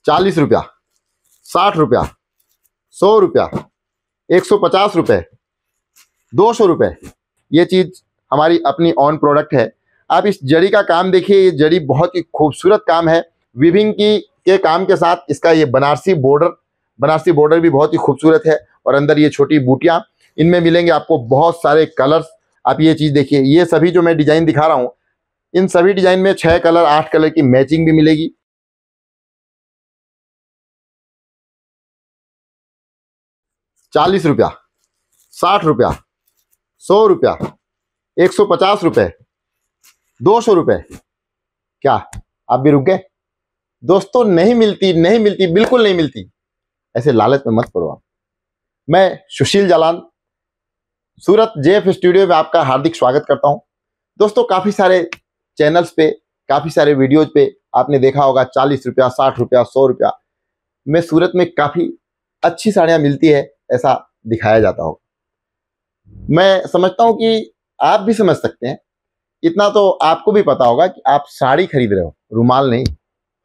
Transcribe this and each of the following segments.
40 रुपया, 60 रुपया, 100 रुपया, 150 रुपये, 200 रुपये। ये चीज हमारी अपनी ऑन प्रोडक्ट है। आप इस जड़ी का काम देखिए, ये जड़ी बहुत ही खूबसूरत काम है। विविंग के काम के साथ इसका ये बनारसी बॉर्डर भी बहुत ही खूबसूरत है। और अंदर ये छोटी बूटियां, इनमें मिलेंगे आपको बहुत सारे कलर्स। आप ये चीज देखिए, ये सभी जो मैं डिजाइन दिखा रहा हूं, इन सभी डिजाइन में 6 कलर 8 कलर की मैचिंग भी मिलेगी। ₹40, ₹60, ₹100, ₹150, ₹200। क्या आप भी रुक गए? दोस्तों नहीं मिलती, बिल्कुल नहीं मिलती। ऐसे लालच में मत पड़ो आप। मैं सुशील जालान, सूरत जेएफ स्टूडियो में आपका हार्दिक स्वागत करता हूं। दोस्तों काफी सारे चैनल्स पे, काफी सारे वीडियोज पे आपने देखा होगा ₹40, ₹60, ₹100 में सूरत में काफी अच्छी साड़ियां मिलती है, ऐसा दिखाया जाता हो। मैं समझता हूं कि आप भी समझ सकते हैं, इतना तो आपको भी पता होगा कि आप साड़ी खरीद रहे हो, रुमाल नहीं।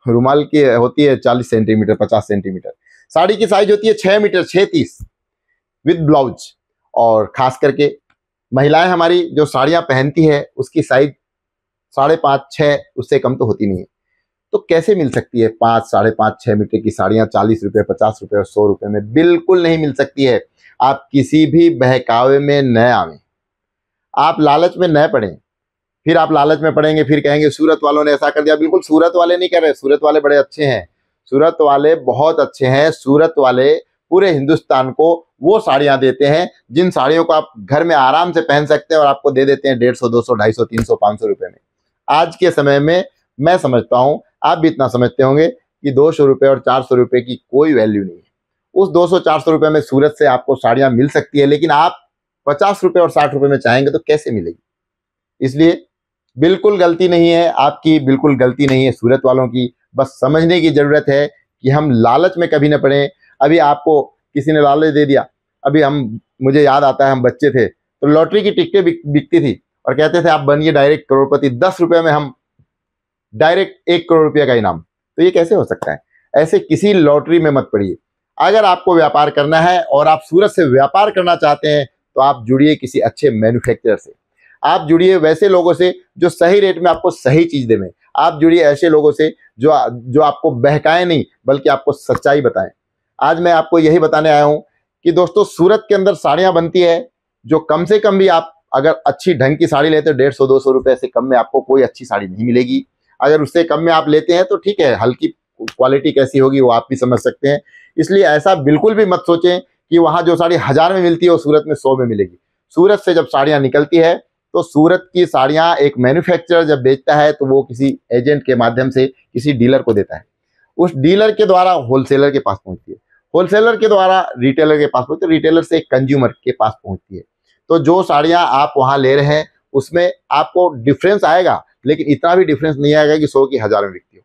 रुमाल की होती है 40 सेंटीमीटर, 50 सेंटीमीटर। साड़ी की साइज होती है 6 मीटर 630 विद ब्लाउज। और खास करके महिलाएं हमारी जो साड़ियां पहनती है उसकी साइज 5.5 6, उससे कम तो होती नहीं है। तो कैसे मिल सकती है 5, 5.5, 6 मीटर की साड़ियां ₹40, ₹50 और ₹100 में? बिल्कुल नहीं मिल सकती है। आप किसी भी बहकावे में न आवें, आप लालच में न पड़ें। फिर आप लालच में पड़ेंगे, फिर कहेंगे सूरत वालों ने ऐसा कर दिया। बिल्कुल सूरत वाले नहीं कर रहे, सूरत वाले बड़े अच्छे हैं, सूरत वाले बहुत अच्छे हैं। सूरत वाले पूरे हिंदुस्तान को वो साड़ियां देते हैं जिन साड़ियों को आप घर में आराम से पहन सकते हैं, और आपको दे देते हैं 150, 200, 250, 300, 500 रुपए में। आज के समय में मैं समझता हूं, आप भी इतना समझते होंगे कि ₹200 और ₹400 की कोई वैल्यू नहीं है। उस 200, 400 रुपए में सूरत से आपको साड़ियां मिल सकती है, लेकिन आप ₹50 और ₹60 में चाहेंगे तो कैसे मिलेगी? इसलिए बिल्कुल गलती नहीं है आपकी, बिल्कुल गलती नहीं है सूरत वालों की। बस समझने की जरूरत है कि हम लालच में कभी न पड़े। अभी आपको किसी ने लालच दे दिया। अभी मुझे याद आता है, हम बच्चे थे तो लॉटरी की टिकटें बिकती थी और कहते थे आप बनिए डायरेक्ट करोड़पति, ₹10 में हम डायरेक्ट ₹1 करोड़ का इनाम। तो ये कैसे हो सकता है? ऐसे किसी लॉटरी में मत पड़िए। अगर आपको व्यापार करना है और आप सूरत से व्यापार करना चाहते हैं तो आप जुड़िए किसी अच्छे मैन्युफैक्चरर से। आप जुड़िए वैसे लोगों से जो सही रेट में आपको सही चीज देवें। आप जुड़िए ऐसे लोगों से जो आपको बहकाएं नहीं, बल्कि आपको सच्चाई बताएं। आज मैं आपको यही बताने आया हूं कि दोस्तों सूरत के अंदर साड़ियां बनती है जो कम से कम भी आप अगर अच्छी ढंग की साड़ी लेते हो 150, 200 रुपए से कम में आपको कोई अच्छी साड़ी नहीं मिलेगी। अगर उससे कम में आप लेते हैं तो ठीक है, हल्की क्वालिटी कैसी होगी वो आप भी समझ सकते हैं। इसलिए ऐसा बिल्कुल भी मत सोचें कि वहां जो साड़ी 1000 में मिलती है वो सूरत में 100 में मिलेगी। सूरत से जब साड़ियां निकलती है तो सूरत की साड़ियां एक मैन्युफैक्चरर जब बेचता है तो वो किसी एजेंट के माध्यम से किसी डीलर को देता है। उस डीलर के द्वारा होलसेलर के पास पहुंचती है, होलसेलर के द्वारा रिटेलर के पास पहुंचती है, रिटेलर से कंज्यूमर के पास पहुंचती है। तो जो साड़ियां आप वहां ले रहे हैं उसमें आपको डिफरेंस आएगा, लेकिन इतना भी डिफरेंस नहीं आएगा कि 100 की 1000 में बिकती हो।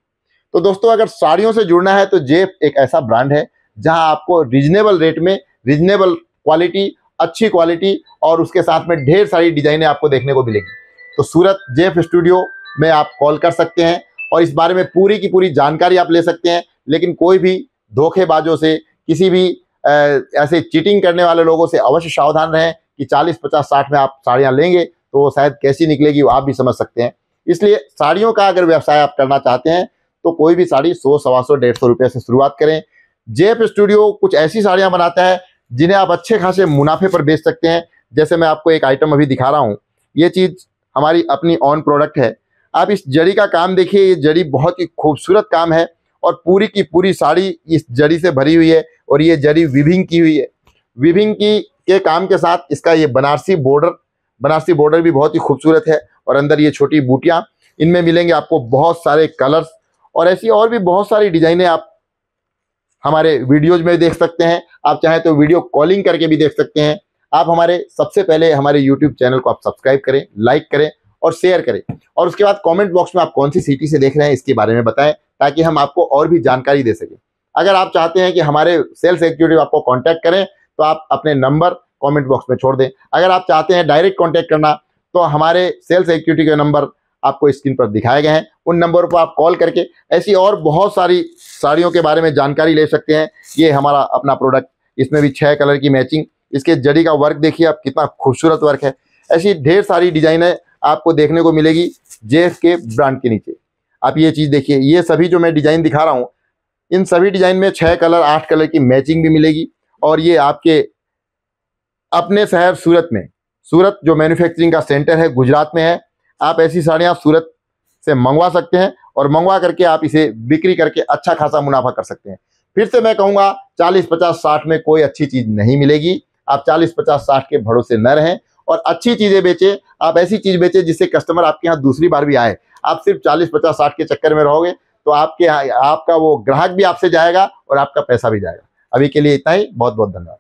तो दोस्तों अगर साड़ियों से जुड़ना है तो जेप एक ऐसा ब्रांड है जहां आपको रीजनेबल रेट में रीजनेबल क्वालिटी, अच्छी क्वालिटी और उसके साथ में ढेर सारी डिजाइनें आपको देखने को मिलेंगी। तो सूरत जेएफ स्टूडियो में आप कॉल कर सकते हैं और इस बारे में पूरी की पूरी जानकारी आप ले सकते हैं। लेकिन कोई भी धोखेबाजों से, किसी भी ऐसे चीटिंग करने वाले लोगों से अवश्य सावधान रहें कि 40, 50, 60 में आप साड़ियां लेंगे तो वो शायद कैसी निकलेगी वो आप भी समझ सकते हैं। इसलिए साड़ियों का अगर व्यवसाय आप करना चाहते हैं तो कोई भी साड़ी 100, 125, 150 रुपये से शुरुआत करें। जेएफ स्टूडियो कुछ ऐसी साड़ियां बनाता है जिन्हें आप अच्छे खासे मुनाफे पर बेच सकते हैं। जैसे मैं आपको एक आइटम अभी दिखा रहा हूं, ये चीज हमारी अपनी ऑन प्रोडक्ट है। आप इस जड़ी का काम देखिए, ये जड़ी बहुत ही खूबसूरत काम है और पूरी की पूरी साड़ी इस जड़ी से भरी हुई है और ये जड़ी विविंग की हुई है। विविंग के काम के साथ इसका ये बनारसी बॉर्डर भी बहुत ही खूबसूरत है और अंदर ये छोटी बूटियां, इनमें मिलेंगे आपको बहुत सारे कलर्स और ऐसी और भी बहुत सारी डिजाइनें आप हमारे वीडियोज में देख सकते हैं। आप चाहे तो वीडियो कॉलिंग करके भी देख सकते हैं। आप सबसे पहले हमारे यूट्यूब चैनल को आप सब्सक्राइब करें, लाइक करें और शेयर करें, और उसके बाद कमेंट बॉक्स में आप कौन सी सिटी से देख रहे हैं इसके बारे में बताएं ताकि हम आपको और भी जानकारी दे सकें। अगर आप चाहते हैं कि हमारे सेल्स एग्जीक्यूटिव आपको कॉन्टैक्ट करें तो आप अपने नंबर कॉमेंट बॉक्स में छोड़ दें। अगर आप चाहते हैं डायरेक्ट कॉन्टैक्ट करना तो हमारे सेल्स एग्जीक्यूटिव के नंबर आपको स्क्रीन पर दिखाए गए हैं, उन नंबर पर आप कॉल करके ऐसी और बहुत सारी साड़ियों के बारे में जानकारी ले सकते हैं। ये हमारा अपना प्रोडक्ट, इसमें भी 6 कलर की मैचिंग, इसके जड़ी का वर्क देखिए आप, कितना खूबसूरत वर्क है। ऐसी ढेर सारी डिजाइनें आपको देखने को मिलेगी JSK ब्रांड के नीचे। आप ये चीज़ देखिए, ये सभी जो मैं डिजाइन दिखा रहा हूँ, इन सभी डिजाइन में 6 कलर 8 कलर की मैचिंग भी मिलेगी। और ये आपके अपने शहर सूरत में, सूरत जो मैन्युफैक्चरिंग का सेंटर है गुजरात में है, आप ऐसी साड़ियाँ सूरत से मंगवा सकते हैं और मंगवा करके आप इसे बिक्री करके अच्छा खासा मुनाफा कर सकते हैं। फिर से मैं कहूँगा 40, 50, 60 में कोई अच्छी चीज़ नहीं मिलेगी। आप 40, 50, 60 के भरोसे न रहें और अच्छी चीज़ें बेचें। आप ऐसी चीज़ बेचें जिससे कस्टमर आपके यहाँ दूसरी बार भी आए। आप सिर्फ 40, 50, 60 के चक्कर में रहोगे तो आपका वो ग्राहक भी आपसे जाएगा और आपका पैसा भी जाएगा। अभी के लिए इतना ही, बहुत बहुत धन्यवाद।